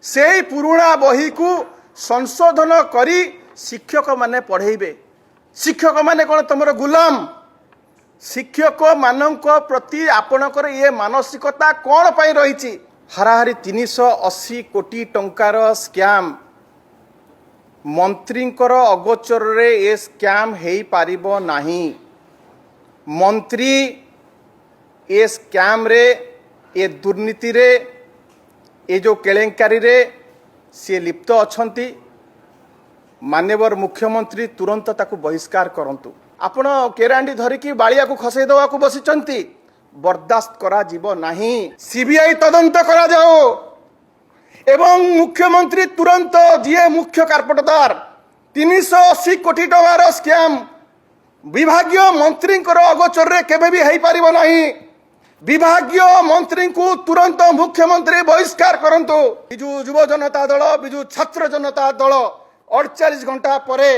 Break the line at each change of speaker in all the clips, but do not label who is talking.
से पुराणा बही को संशोधन करी शिक्षक माने पढ़ेबे। शिक्षक माने कौन तुमर गुलाम? शिक्षक मानक प्रति आपणकर ये मानसिकता कौन पाई रही? हाराहारी 380 कोटी टंकार स्कैम मंत्रींकर अगोचर रे ए स्कैम हेई पारिबो नाही। मंत्री ए स्कैम रे ए दुर्नीति रे ए जो केलेंकारी रे सी लिप्त अछंती। माननीय मुख्यमंत्री तुरंत ताकू बहिष्कार करंतु। आपण केरांडी धरिकी बालिया को खसई देवा को बसिचंती, बर्दाश्त करा जीवो नाही। सीबीआई तदंत करा जाओ एवं मुख्यमंत्री तुरंत जीए मुख्य कार्पटदार 380 कोटी टंकार स्कैम विभागीय मंत्री अगोचर रे केबे भी हेई पारिबो नाही। विभागीय मंत्री को तुरंत मुख्यमंत्री बहिष्कार करंतु। बिजु युव जनता दल, बिजु छात्र जनता दल 48 घंटा परे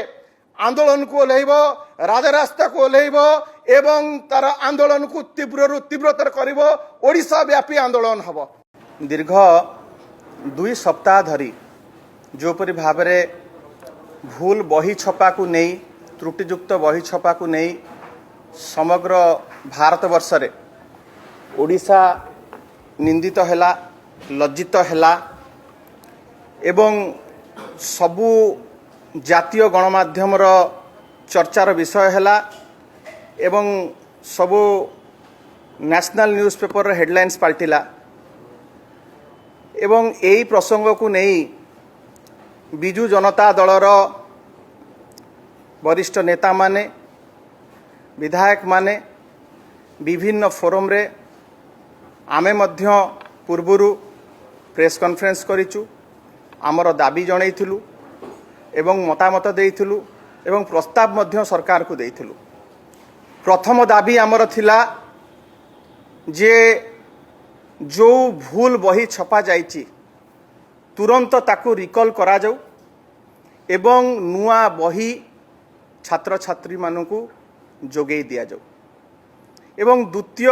आंदोलन को ओह्लैब, राजरास्ता को ओह्लैब एवं तार आंदोलन को तीव्र तीव्रतर करिब। ओडिशा व्यापी आंदोलन हब। दीर्घ 2 सप्ताह धरी जोपरि भाव भूल बही छपा को नहीं, त्रुटियुक्त बही छपा को नहीं समग्र भारत वर्ष रे ओडिशा निंदित हैला, लज्जित हैला एवं सबु जातीय गणमाध्यम चर्चार विषय हैला एवं सबु नेशनल न्यूज पेपर हेडलाइंस पाल्टिला एवं यही प्रसंग को नहीं बिजु जनता दलर वरिष्ठ नेता माने, विधायक माने विभिन्न फोरम रे आमे मध्य पूर्वरु प्रेस कॉन्फ्रेंस करिचु, आमर दाबी जणैथिलु एवं मतामत देइथिलु एवं प्रस्ताव मध्य सरकार को देइथिलु। प्रथम दाबी आमर थिला जे जो भूल बही छपा जाइची तुरंत ताकू रिकॉल करा जाऊ एवं नुआ बही छात्र छात्री मानकू जोगेई दिया जाऊ। एवं द्वितीय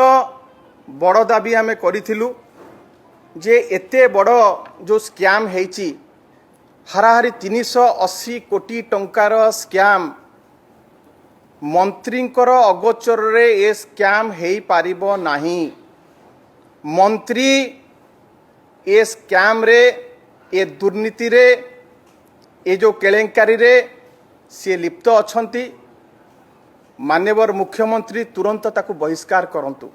बड़ दाबी आमे करिथिलु जे एते बड़ जो स्कैम हेची, हाराहारी 380 कोटी टंकार स्कैम मंत्रींकर अगोचर रे ए स्कैम हेई पारिबो नाही। मंत्री ए स्कैम रे ए दुर्नीति रे ए जो केलेंकारी रे सी लिप्त अछंती। माननीय मुख्यमंत्री तुरंत ताकू बहिष्कार करंतु।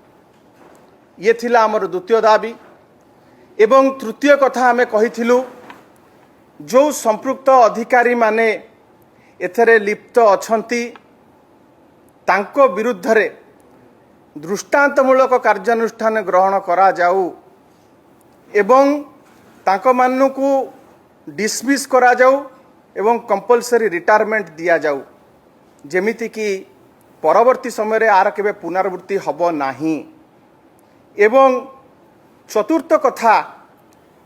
ये थिला हमर द्वितीय दाबी। एवं तृतीय कथा आमे कहिथिलु जो संपृक्त अधिकारी माने एथरे लिप्त अछंती तांको विरुद्ध रे दृष्टांतमूलक कार्यानुष्ठान ग्रहण करा जाऊ एवं तांको मानकू डिसमिस करा जाऊ एवं कंपलसरी रिटायरमेंट दिया जाऊ, जेमिति कि परवर्ती समय रे आर केबे पुनरावृत्ति हब नाही। एवं चतुर्थ कथा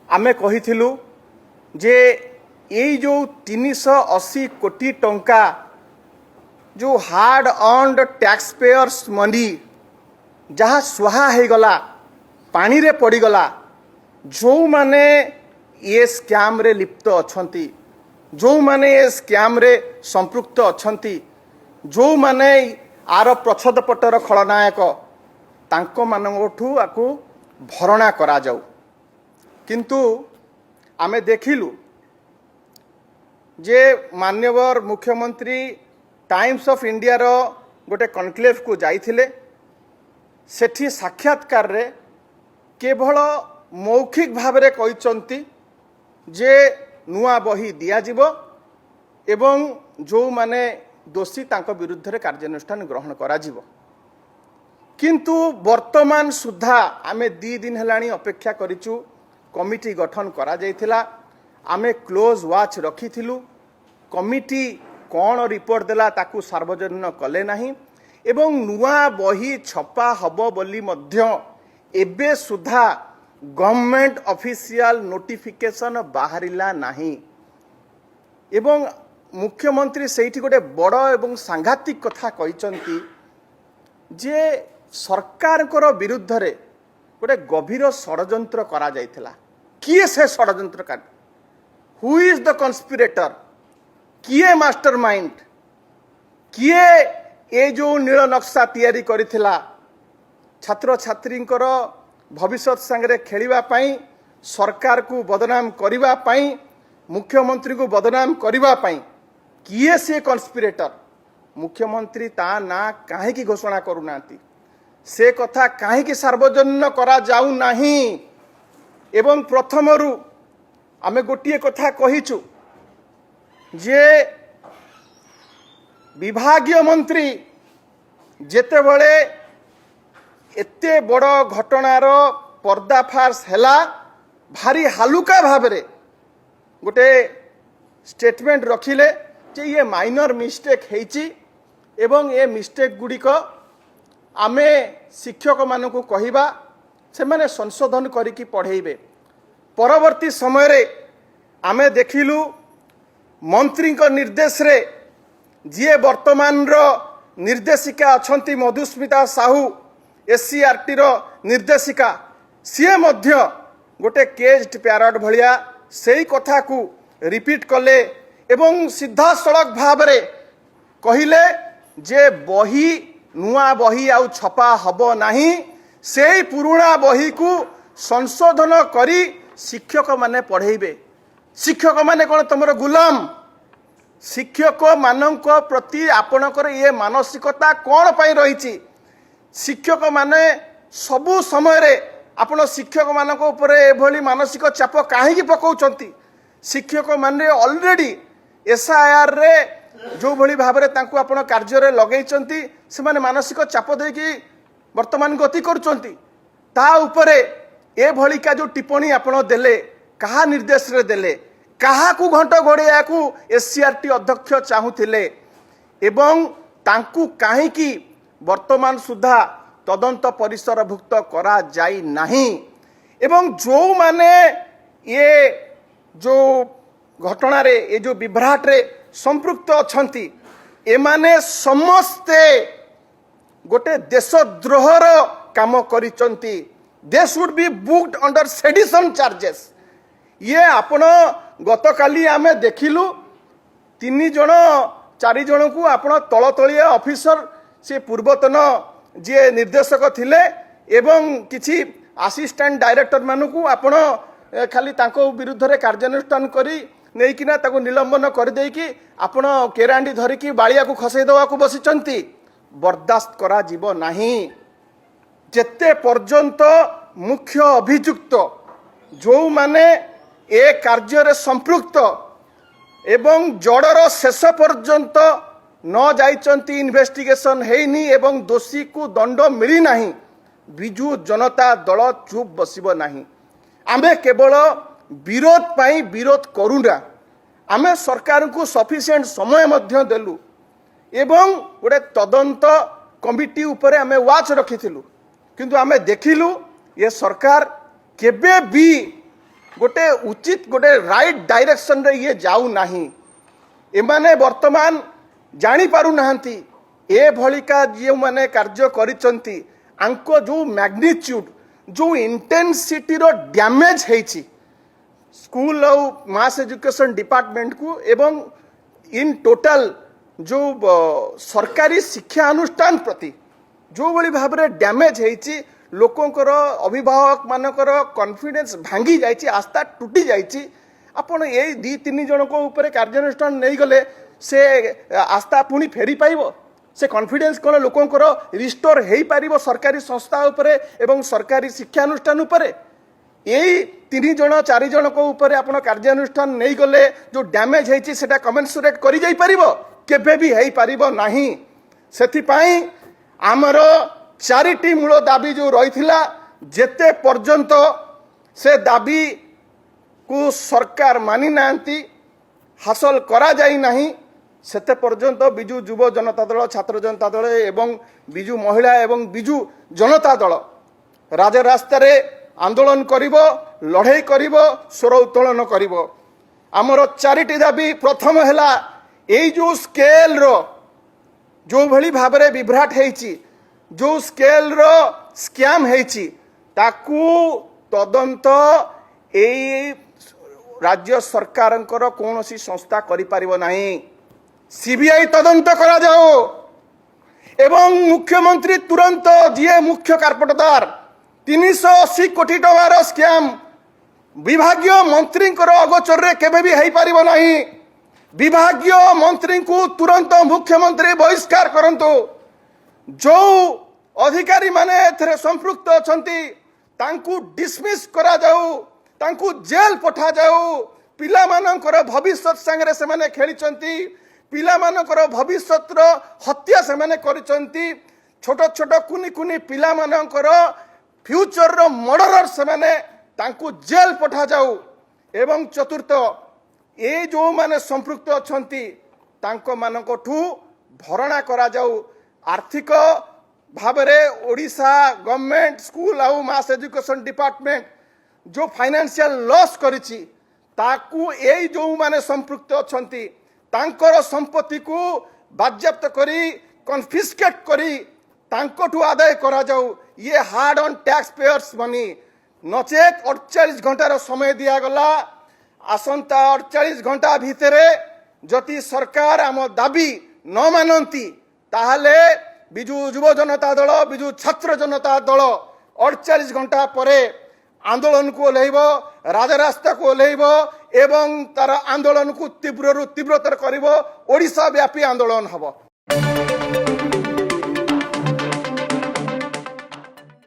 आमे कहिथिलु जे यही जो 380 कोटी टंका जो hard earned tax payers money जहाँ स्वाहा हो गला, पानी रे पड़ी गला, जो माने ये स्कैम रे लिप्त अछंती, जो माने ये स्कैम रे संपृक्त अछंती, जो माने आर प्रच्छद पटर खलनायक तांको मानठू आकू भरणा करा जाऊ। किंतु आमे देखिलु जे माननीय मुख्यमंत्री टाइम्स ऑफ इंडिया रो गोटे कनक्लेव को जाइथिले। सेठी साक्षात्कार रे केवल मौखिक भाव रे कहिचंती जे नुआ बही दिया जिवो एवं जो माने दोषी तांको विरुद्ध रे कार्यानुष्ठान ग्रहण करा जिवो। किंतु वर्तमान सुधा आमे 2 दिन हेलाणी अपेक्षा करिचु। कमिटी गठन करा जाइथिला, आमे क्लोज वाच रखिथिलु। कमिटी कौन रिपोर्ट देला ताकू सार्वजनीन कले नाही एवं नुआ बही छपा हबो बोली मध्य एबे सुधा गवर्नमेंट ऑफिशियल नोटिफिकेशन बाहरिला नाही। एवं मुख्यमंत्री सेठी गोटे बड़ एवं सांघातिक कथा कहिचंती जे सरकार विरुद्ध रे गोटे गभीर षड्यंत्र करा जाइथिला। किए से षड्यंत्रकारी? हु इज द कन्स्पिरेटर, किए मास्टरमाइंड, किए ए जो नील नक्शा तैयारी करिथिला छात्र छात्री भविष्य संगे खेलिबा पाई, सरकार को बदनाम करिबा पाई, मुख्यमंत्री को बदनाम करिबा पाई, किए से कन्स्पिरेटर? मुख्यमंत्री ता ना काहे घोषणा करूनांती, से कथा काहे सार्वजनिक करा जाऊ नाही। एवं प्रथमरु आमे गोटिए कथा कहिचु जे विभागीय मंत्री जेते बड़े एते बड़ घटनार पर्दाफाश हैला, भारी हालुका भावरे गोटे स्टेटमेंट रखिले जे ये माइनर मिस्टेक हेची एवं ए मिस्टेक गुड़िक आमे शिक्षक मानकु कहिबा, से माने संशोधन करिकी पढ़ेइबे। परवर्ती समय रे आमे देखिलु मंत्री को निर्देश रे जी वर्तमान रो निर्देशिका अछंती मधुस्मिता साहू एससीआरटी रो निर्देशिका, सी मध्य गोटे केज्ड पैरट भलिया सेही कथा को रिपीट कले एवं सीधा सड़क भाव रे कहिले जे बही नुआ बही आउ छपा हबो नाही, सेही पुराना बही को संशोधन करी शिक्षक माने पढ़ेइबे। शिक्षक माने कोन तमरो गुलाम? शिक्षक मानक प्रति आपणकर ये मानसिकता कौन पाई रही? शिक्षक माने सबु समय रे आपण शिक्षक मानक ऊपर एभली मानसिक चाप काहे पकाउछंती? शिक्षक माने ऑलरेडी एसआईआर रे जो भली भाव रे तांको आपण कार्य रे लगेइछंती, से माने मानसिक चाप देकी वर्तमान गति करूछंती। ता ऊपरे ए भली का जो टिप्पणी आपण देले, कहा निर्देश रे देले, कहा को घंट घोड़िया को एससीआरटी अध्यक्ष चाहूथिले एवं तांकु काहे की वर्तमान सुधा तदंत परिसरभुक्त करा जाई नाही। एवं जो माने ये जो घटना रे ये जो विभ्राट रे संपृक्त अछंती, ए माने समस्ते गोटे देशद्रोहर काम करिचंती। They should be booked under sedition charges. ये आपण गतकाली आमे देखिलु 3 जन 4 जन को आपण तलतलिया ऑफिसर से पूर्वतन जे निर्देशक थिले एवं किछि असिस्टेंट डायरेक्टर मानकु आपण खाली तांको विरुद्ध रे कार्यानुष्ठान करी नेकिना ताको निलंबन कर देकी आपण केरांडी धरिकी बालिया को खसै दवा को बसिचंती। बर्दाश्त करा जीव नाही। जेते पर्यंत मुख्य अभियुक्त जो माने ए कार्य रे संपृक्त एवं जड़र शेष पर्यंत न जाइचंती, इन्वेस्टिगेशन हेनी एवं दोषी को दंड मिली नाही, बिजू जनता दल चुप बसिब नाही। आमे केवल विरोध पाई विरोध करूना, आमे सरकार को सफिशिएंट समय मध्य देलु एवं गोटे तदंत कमिटी उपरे आमे वाच रखिथिलु, किंतु आमे देखिलु ये सरकार केबे भी गोटे उचित गोटे राइट डायरेक्शन रे ये जाऊ नाही। एमाने वर्तमान जानी पारु नाहंती ए भलिका जे माने कार्य करिचंती आंको जो मैग्नीट्यूड जो इंटेंसिटी रो डैमेज हेची स्कूल और मास एजुकेशन डिपार्टमेंट को एवं इन टोटल जो सरकारी शिक्षा अनुष्ठान प्रति जो भली भाव रे डैमेज हेची, लोकंकर अभिभावक मानकर कॉन्फिडेंस भांगी जाइए, आस्था टूटी जाइए। आपण ए 2-3 जन को ऊपर कार्यानुष्ठान नहीं गले से आस्था पुणी फेरी पाइबो, से कॉन्फिडेंस कौन लोकंकर रिस्टोर हेई पारिबो सरकारी संस्था उपरे एवं सरकारी शिक्षा अनुष्ठान उपरे? यही 3 जन 4 जन को ऊपर आपण कार्यानुष्ठान नहीं गले जो डैमेज हेची सेटा कमेंसुरेट करि जाई पारिबो? केबे भी हेई पारिबो नाही। सेथि पई आमर 4टी मूल दाबी जो रही जेते पर्यंत से दाबी को सरकार मानी नांती, हासिल करा जाई नहीं, सेते पर्यंत बिजू युव जनता दल, छात्र जनता दल एवं बिजू महिला एवं बिजू जनता दल राजरास्ता रे आंदोलन करिवो, लड़ाई करिवो, स्वर उत्तोलन करिवो। आमर 4टी दाबी, प्रथम हैला एई जो स्केल रो जो भली भाव रे विभ्राट हेची, जो स्केल रो स्कैम हेची ताकू तदंत एई राज्य सरकारंकर कौनसी संस्था करि पारिबो नाही। सीबीआई तदंत करा जाओ एवं मुख्यमंत्री तुरंत जी मुख्य कार्पटदार 380 कोटी टंकार स्कैम विभागीय मंत्री अगोचर रे केबे भी हेई पारिबो नाही। विभागीय मंत्री को तुरंत मुख्यमंत्री बहिष्कार करंतु। जो अधिकारी माने एथरे संपृक्त अछंती तांकू डिसमिस करा जाऊ, तांकू जेल पठा जाऊ। पिला मानकर भविष्य संगे से माने खेलिचंती, पिला मानकर भविष्यतर हत्या से माने करिचंती। छोट छोट कुनी कुनी पिला मानकर फ्यूचर रो मर्डरर से माने तांकू जेल पठा जाऊ। एवं चतुर्थ ए जो माने संपृक्त अछंती तांको मानकठू भरणा करा जाऊ। आर्थिक भाबरे ओडिशा गवर्नमेंट स्कूल आउ मास एजुकेशन डिपार्टमेंट जो फाइनेंशियल लॉस करिछि ताकू ए जो माने संपृक्त अछंती तांकर संपत्ति को बाज्याप्त करी कन्फिस्केट करी तांकोठू आदाय करा जाऊ। ये hard on taxpayers money. नचेत 48 घंटार समय दिया गला। आसंता 48 घंटा भितरे जति सरकार आम दाबी न मानती ताहले बिजु युव जनता दल, बिजु छात्र जनता दल 48 घंटा परे आंदोलन को ओह्लैब, राजरास्ता को ओह्लैब एवं तार आंदोलन को तीव्र तीव्रतर करिब। ओडिशा व्यापी आंदोलन हब।